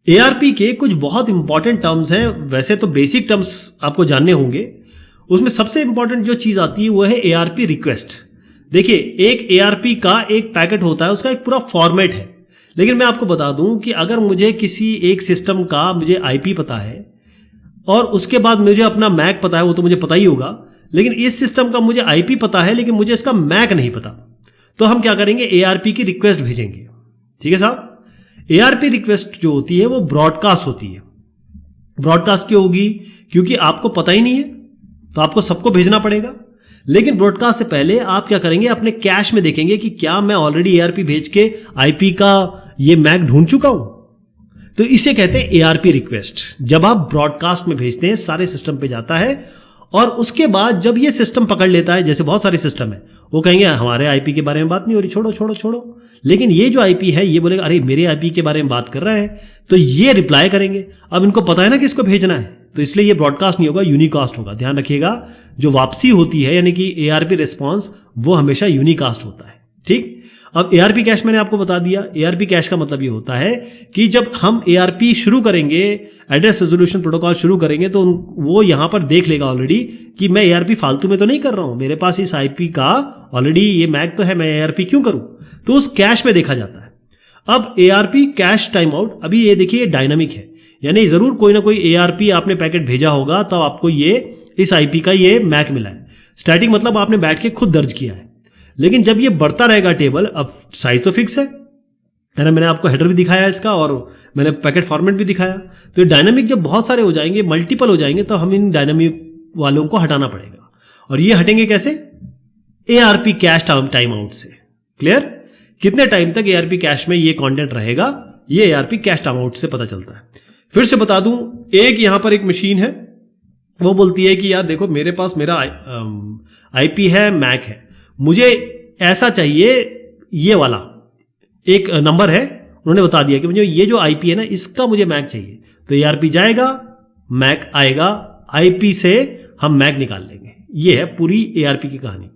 ARP के कुछ बहुत इंपॉर्टेंट टर्म्स हैं, वैसे तो बेसिक टर्म्स आपको जानने होंगे। उसमें सबसे इंपॉर्टेंट जो चीज आती है वो है ARP रिक्वेस्ट। देखिए, एक ARP का एक पैकेट होता है, उसका एक पूरा फॉर्मेट है। लेकिन मैं आपको बता दूं कि अगर मुझे किसी एक सिस्टम का मुझे IP पता है और उसके बाद मुझे अपना मैक पता है, वो तो मुझे पता ही होगा, लेकिन इस सिस्टम का मुझे IP पता है लेकिन मुझे इसका मैक नहीं पता, तो हम क्या करेंगे, ARP की रिक्वेस्ट भेजेंगे। ठीक है साहब। ARP रिक्वेस्ट जो होती है वो ब्रॉडकास्ट होती है। ब्रॉडकास्ट क्यों होगी? क्योंकि आपको पता ही नहीं है तो आपको सबको भेजना पड़ेगा। लेकिन ब्रॉडकास्ट से पहले आप क्या करेंगे, अपने कैश में देखेंगे कि क्या मैं ऑलरेडी ARP भेज के IP का ये मैक ढूंढ चुका हूं, तो इसे कहते हैं ARP रिक्वेस्ट। जब आप ब्रॉडकास्ट में भेजते हैं सारे सिस्टम पे जाता है, और उसके बाद जब ये सिस्टम पकड़ लेता है, जैसे बहुत सारे सिस्टम है, वो कहेंगे हमारे IP के बारे में बात नहीं हो रही, छोड़ो छोड़ो छोड़ो। लेकिन ये जो IP है ये बोलेगा अरे मेरे IP के बारे में बात कर रहा है, तो ये रिप्लाई करेंगे। अब इनको पता है ना कि इसको भेजना है, तो इसलिए ये ब्रॉडकास्ट नहीं होगा, यूनिकास्ट होगा। ध्यान रखिएगा, जो वापसी होती है यानी कि ARP रिस्पॉन्स, वो हमेशा यूनिकास्ट होता है। ठीक। अब ARP कैश मैंने आपको बता दिया। ARP कैश का मतलब ये होता है कि जब हम ARP शुरू करेंगे, एड्रेस रेजोल्यूशन प्रोटोकॉल शुरू करेंगे, तो वो यहां पर देख लेगा ऑलरेडी कि मैं ARP फालतू में तो नहीं कर रहा हूं, मेरे पास इस IP का ऑलरेडी ये मैक तो है, मैं ARP क्यों करूं, तो उस कैश में देखा जाता है। अब ARP कैश टाइम आउट, अभी ये देखिए डायनामिक है, यानी जरूर कोई ना कोई ARP आपने पैकेट भेजा होगा तब आपको ये इस IP का ये मैक मिला है। स्टैटिक मतलब आपने बैठ के खुद दर्ज किया है। लेकिन जब ये बढ़ता रहेगा टेबल, अब साइज तो फिक्स है ना, मैंने आपको हेडर भी दिखाया इसका और मैंने पैकेट फॉर्मेट भी दिखाया। तो ये डायनामिक जब बहुत सारे हो जाएंगे, मल्टीपल हो जाएंगे, तो हम इन डायनामिक वालों को हटाना पड़ेगा। और ये हटेंगे कैसे? ARP कैश टाइम आउट से। क्लियर? कितने टाइम तक ARP कैश में ये कंटेंट रहेगा, ये ARP कैश टाइम आउट से पता चलता है। फिर से बता दूं, एक यहां पर एक मशीन है, वो बोलती है कि यार देखो मेरे पास मेरा IP है, मैक है, मुझे ऐसा चाहिए, ये वाला एक नंबर है, उन्होंने बता दिया कि मुझे ये जो IP है ना, इसका मुझे मैक चाहिए। तो ARP जाएगा, मैक आएगा, IP से हम मैक निकाल लेंगे। ये है पूरी ARP की कहानी।